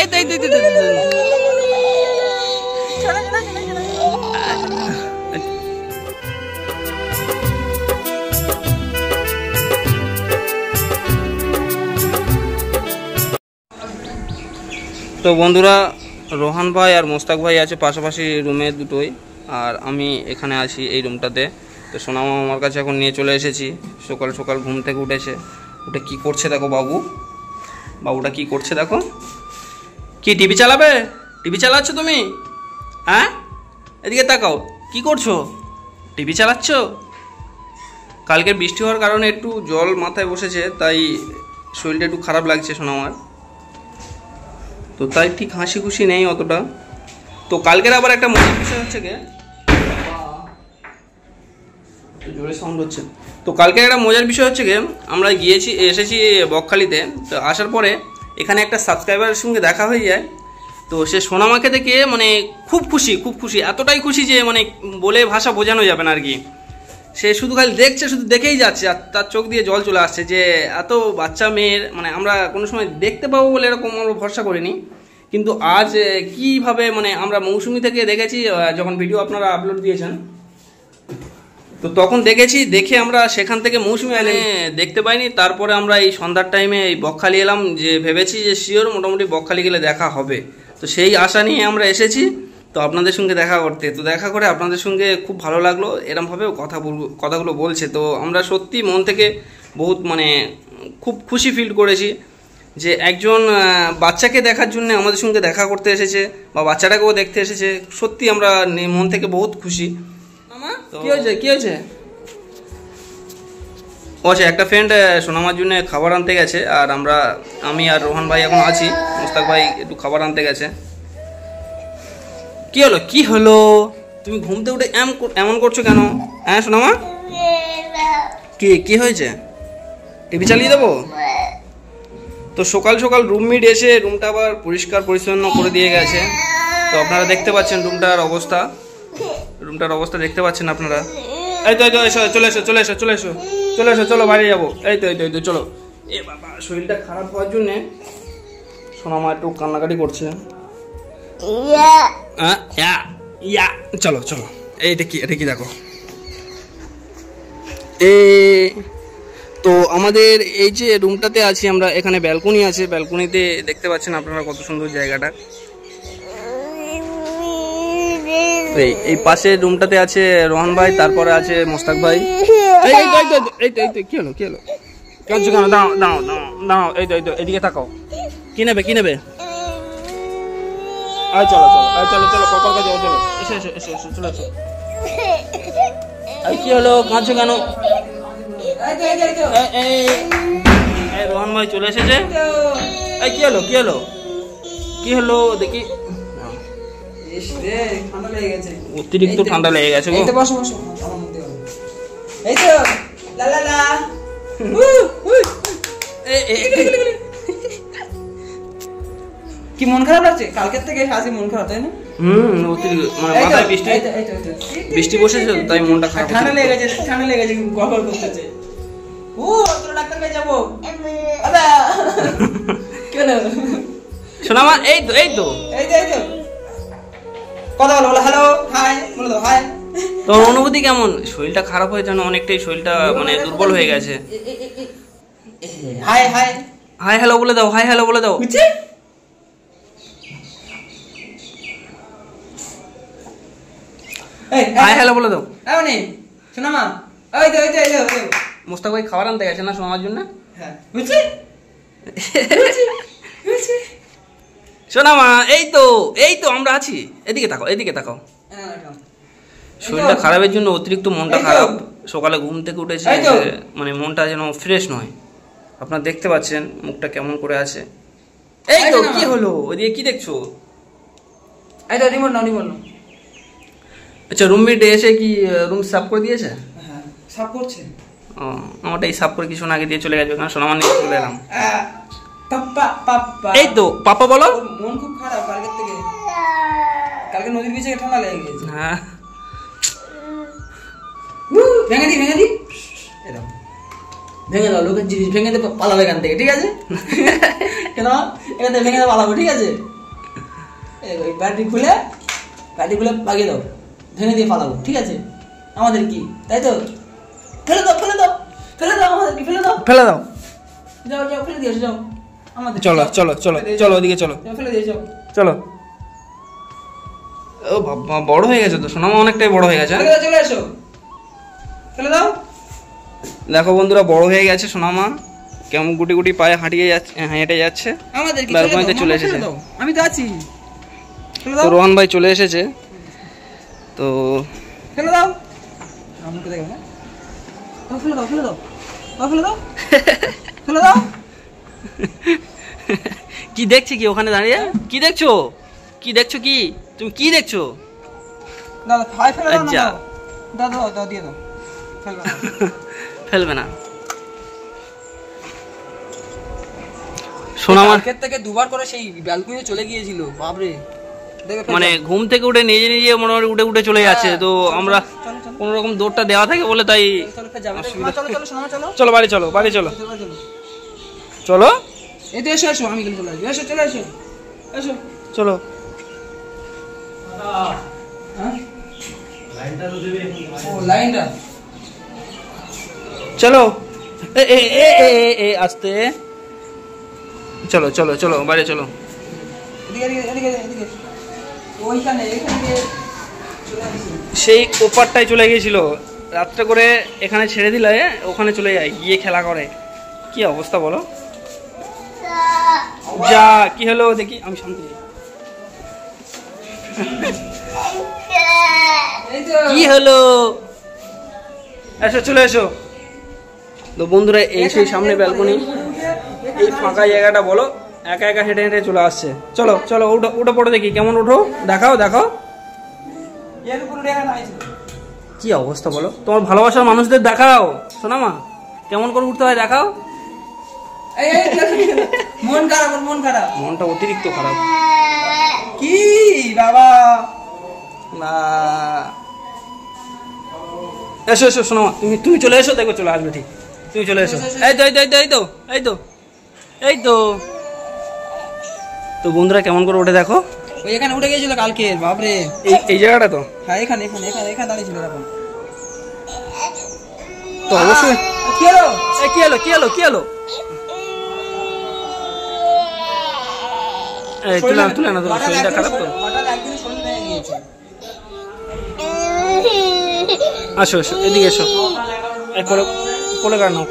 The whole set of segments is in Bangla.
এই তো তো বন্ধুরা, রোহান ভাই আর মোস্তাক ভাই আছে পাশাপাশি রুমে দুটোই, আর আমি এখানে আছি এই রুমটাতে। তো সোনামা আমার কাছে এখন নিয়ে চলে এসেছি। সকাল সকাল ঘুম থেকে উঠেছে, উঠে কি করছে দেখো বাবুটা কি করছে দেখো। কি টিভি চালাবে? টিভি চালাচ্ছ তুমি? হ্যাঁ, এদিকে তাকাও, কি করছো? টিভি চালাচ্ছ? কালকের বৃষ্টি হওয়ার কারণে একটু জল মাথায় বসেছে, তাই শরীরটা একটু খারাপ লাগছে সোনামার। তো তাই ঠিক হাসি খুশি নেই অতটা। তো কালকের আবার একটা মজার বিষয় হচ্ছে কি, জোরে সাউন্ড হচ্ছে। তো কালকে একটা মজার বিষয় হচ্ছে কি, আমরা এসেছি বকখালিতে। তো আসার পরে এখানে একটা সাবস্ক্রাইবারের সঙ্গে দেখা হয়ে যায়। তো সে সোনামাকে দেখে মানে খুব খুশি, এতটাই খুশি যে মানে বলে ভাষা বোঝানো যাবে না আর কি। সে শুধু খালি দেখছে, শুধু দেখেই যাচ্ছে, আর তার চোখ দিয়ে জল চলে আসছে যে এত বাচ্চা মেয়ের মানে আমরা কোনো সময় দেখতে পাবো বলে এরকম আমরা ভরসা করিনি। কিন্তু আজ কিভাবে মানে আমরা মৌসুমি থেকে দেখেছি, যখন ভিডিও আপনারা আপলোড দিয়েছেন তো তখন দেখে আমরা সেখান থেকে মৌসুমি দেখতে পাইনি। তারপরে আমরা এই সন্ধ্যার টাইমে এই বকখালি এলাম, যে ভেবেছি যে শিওর মোটামুটি বকখালি গেলে দেখা হবে। তো সেই আশা নিয়ে আমরা এসেছি তো আপনাদের সঙ্গে দেখা করতে। তো দেখা করে আপনাদের সঙ্গে খুব ভালো লাগলো, এরমভাবেও কথাগুলো বলছে। তো আমরা সত্যি মন থেকে বহুত মানে খুব খুশি ফিল করেছি যে একজন বাচ্চাকে দেখার জন্য আমাদের সঙ্গে দেখা করতে এসেছে, বা বাচ্চাটাকেও দেখতে এসেছে। সত্যি আমরা মন থেকে বহুত খুশি। কি হয়েছে? ও আচ্ছা, একটা ফ্রেন্ড সোনামার জন্য খাবার আনতে গেছে, আর আমি আর রোহান ভাই এখন আছি। মোস্তাক ভাই একটু খাবার আনতে গেছে। কি হলো তুমি ঘুমতে উঠে এমন করছো কেন? হ্যাঁ সোনামা, কি হয়েছে? টিভি চালিয়ে দেবো? তো সকাল সকাল রুমমেট এসে রুমটা আবার পরিষ্কার পরিচ্ছন্ন করে দিয়ে গেছে। তো আপনারা দেখতে পাচ্ছেন রুমটার অবস্থা দেখতে পাচ্ছেন আপনারা। এই তো চলে এসো, চলো বাইরে যাবো। এই তো চলো। এ বাবা, শরীরটা খারাপ হওয়ার জন্যে সোনামা একটু কান্নাকাটি করছে। চলো এটা কি দেখো। তো আমাদের এই যে রুমটাতে আছি আমরা, এখানে ব্যালকনি আছে। ব্যালকনিতে দেখতে পাচ্ছেন আপনারা কত সুন্দর জায়গাটা। এই পাশে রুমটাতে আছে রোহান ভাই, তারপরে আছে মোস্তাক ভাই। কি হলো কাঁদছো কেন? দাঁড়াও, এই তো এদিকে তাকাও। কি নেবে? চলো পাপার কাছে চলো। এসো চলে এসো। কি হলো, কাঁদছো কেন? রোহান ভাই চলে এসেছে। কি হলো দেখি। অতিরিক্ত ঠান্ডা লেগে গেছে গো। কি মন খারাপ লাগছে? কালকের থেকে আজকে মন খারাপ, তাই না? মানে মাথায় বৃষ্টি বসেছে, তাই মনটা খারাপ। ঠান্ডা লেগেছে গগল করতেছে। তোরা ডাক্তার কাছে যাবো। কেন সোনামা? এই তো কথা বলো, হ্যালো হাই বলে দাও, হাই। তোর অনুভূতি কেমন? শরীরটা খারাপ হয়ে যেন অনেকটাই শরীরটা মানে দুর্বল হয়ে গেছে। হাই হ্যালো বলে দাও, হাই হ্যালো বলে দাও। হাই হ্যালো বলে দাও। শোনা মা, মোস্তাক ভাই খাবার আনতে গেছে না সোনামার জন্য? সোনামা এই তো আমরা আছি। এদিকে তাকাও। শরীরটা খারাপের জন্য অতিরিক্ত মনটা খারাপ। সকালে ঘুম থেকে উঠেছে, মানে মনটা যেন ফ্রেশ নয়। আপনারা দেখতে পাচ্ছেন মুখটা কেমন করে আছে। এই তো কি হলো? ওইদিকে কি দেখছো? আচ্ছা, রুমমেট এসে কি রুম সাফ করে দিয়েছে? সাফ করছে। আমারটা এই সাফ করে কিছু আগে দিয়ে চলে গেছে, কারণ সোনামা নিয়ে চলে এলাম। এই তো পাপা বলো। মন খুব খারাপ কালকে নদীর বিচে ঠান্ডা লেগে গেছে। হ্যাঁ, ভেঙে দি ভেঙে দাও। লোকের জিনিস ভেঙে পালাবে এখান থেকে, ঠিক আছে? কেন এখান থেকে ভেঙে পালাবো, ঠিক আছে? এই ব্যাটারি খুলে লাগিয়ে দাও, ভেঙে দিয়ে পালাবো, ঠিক আছে? আমাদের কি, তাই তো? ফেলে দাও আমাদের কি, ফেলে দাও, যাও ফেলে দিয়ে যাও আমাদের। চলো ওদিকে চলো, ফেলে দিয়ে যাও, চলো। ও বাবা, বড় হয়ে গেছে তো সোনামা, অনেকটাই বড় হয়ে গেছে। চলে এসো, ফেলে দাও। দেখো বন্ধুরা, বড় হয়ে গেছে সোনামা, কেমন গুটি পায়ে হেঁটে যাচ্ছে। আমাদের কি, ব্যালকনিতে চলে এসেছে। আমি তো আছি, ফেলে তো দাও, রোহন ভাই চলে এসেছে, তো ফেলে দাও। আমাকে দেখো না, ফেলে দাও কি দেখছি কি ওখানে দাঁড়িয়ে, কি দেখছো কি তুমি কি দেখছো? দাদা ভাই ফেলে দাও আচ্ছা। না, দাও দিয়ে দাও, ফেলবে না। সোনামা মার্কেট থেকে দুবার করে সেই ব্যালকনিতে চলে গিয়েছিল, বাপরে। মানে ঘুম থেকে উঠে নিজে মোটামুটি উঠে চলে যাচ্ছে, তো আমরা কোন রকম দৌড়টা দেওয়া থাকে বলে তাই। চলো বাড়ি চলো চলো, এতে এসো, আমি কিন্তু চলে আসবো, চলে এসো চলো। লাইনটা চলো, এ আস্তে, চলো বাইরে চলো। এদিকে ওইখানে সেই ওপারটাই চলে গিয়েছিল, রাত্রে করে এখানে ছেড়ে দিলে ওখানে চলে যায়, গিয়ে খেলা করে। কি অবস্থা বলো? যা, কি হলো দেখি, আমি শান্তি। কি হলো? চলে এসো। তো বন্ধুরা, এই সেই সামনে ব্যালকনি, এই ফাঁকা জায়গাটা বলো, একা হেঁটে চলে আসছে। চলো উঠো পড়ো দেখি, কেমন উঠো, দেখাও। কি অবস্থা বলো? তোমার ভালোবাসার মানুষদের দেখাও সোনামা, কেমন করে উঠতে হয় দেখাও। মনটা অতিরিক্ত খারাপ। কি বাবা, না, এসো সোনামা, তুমি চলে এসো, দেখো চলে আসবে ঠিক, তুমি চলে এসো। এই তো তো বন্ধুরা, কেমন করে ওঠে দেখো। ওই এখানে উঠে গিয়েছিল কালকে, বাপরে। এই জায়গাটা তো, হ্যাঁ এখানে দাঁড়িয়ে ছিল এখন। তো অবশ্যই। কি হলো? তুলে না, শরীরটা খারাপ তো। আসো এদিকে এসো, কোলে করে নাও।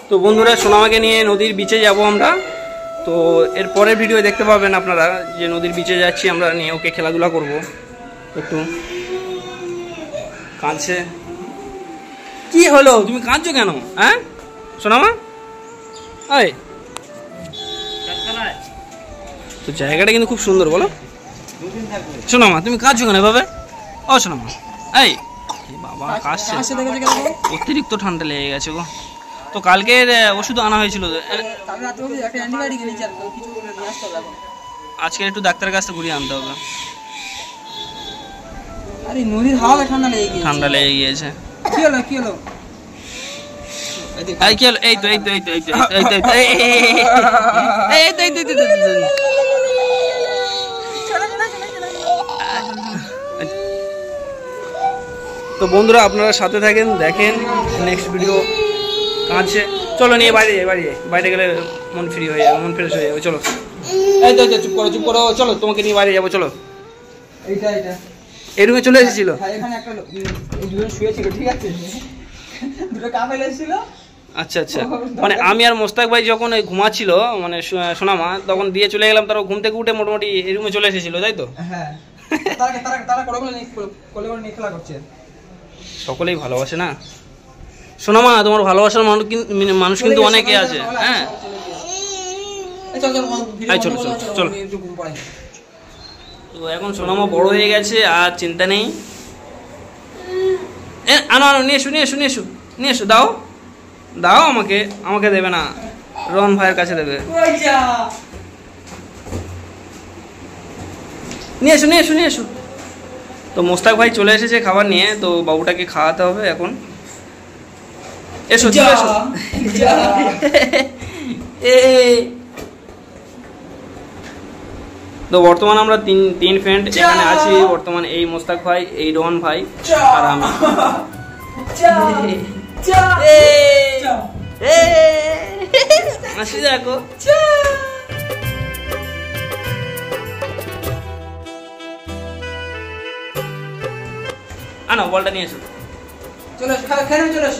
তো বন্ধুরা, সোনামাকে নিয়ে নদীর বিচে যাব আমরা। তো এর পরের ভিডিও দেখতে পাবেন আপনারা, যে নদীর বিচে যাচ্ছি আমরা, নিয়ে ওকে খেলাধুলা করব। একটু কাঁদছে। কি হলো, তুমি কাঁদছো কেন? হ্যাঁ সোনামা, তো জায়গাটা কিন্তু খুব সুন্দর, বলো সোনামা, তুমি কাঁদছো কেন এভাবে? ও সোনামা, বাবা কাশছে, অতিরিক্ত ঠান্ডা লেগে গেছে গো। তো কালকের ওষুধ আনা হয়েছিল, আজকে একটু ডাক্তারের কাছে ঘুরিয়ে আনতে হবে। নদীর হাওয়া ঠান্ডা লেগে গিয়েছে। কি হলো? এই তো তো বন্ধুরা, আপনারা সাথে থাকেন, দেখেন নেক্সট ভিডিও কাঁদছে। চলো নিয়ে বাইরে গেলে মন ফ্রি হয়ে যাবে, মন ফ্রেশ হয়ে যাবে। চলো, চুপ করো, চলো তোমাকে নিয়ে বাইরে যাবো। চলো, এই রুমে চলে এসেছিল। এখানে একটা শুয়েছিল, ঠিক আছে, দুটো কাপেল এসেছিল। আচ্ছা, মানে আমি আর মোস্তাক ভাই যখন ঘুমাচ্ছিল, মানে সোনামা, তখন দিয়ে চলে গেলাম, তারা ঘুম থেকে উঠে মোটামুটি এই রুমে চলে এসেছিল, তাই তো? হ্যাঁ, তারা কোলে নিয়ে খেলা করছে। সকলেই ভালোবাসে না সোনামা, তোমার ভালোবাসার মানুষ কিন্তু অনেকে আছে। হ্যাঁ, চলো। তো এখন সোনামা বড় হয়ে গেছে, আর চিন্তা নেই। আনো নিয়ে এসো, দাও আমাকে দেবে না, রোহন ভাইয়ের কাছে দেবে। নিয়ে এসো। তো মোস্তাক ভাই চলে এসেছে খাবার নিয়ে, তো বাবুটাকে খাওয়াতে হবে এখন। এসো এ তো বর্তমান আমরা তিন ফ্রেন্ড এখানে আছি বর্তমান, এই মোস্তাক ভাই, এই রোহন ভাই আর আমি। হাসি দেখো। আনো বলটা নিয়ে এসো। চলো খেলে চলে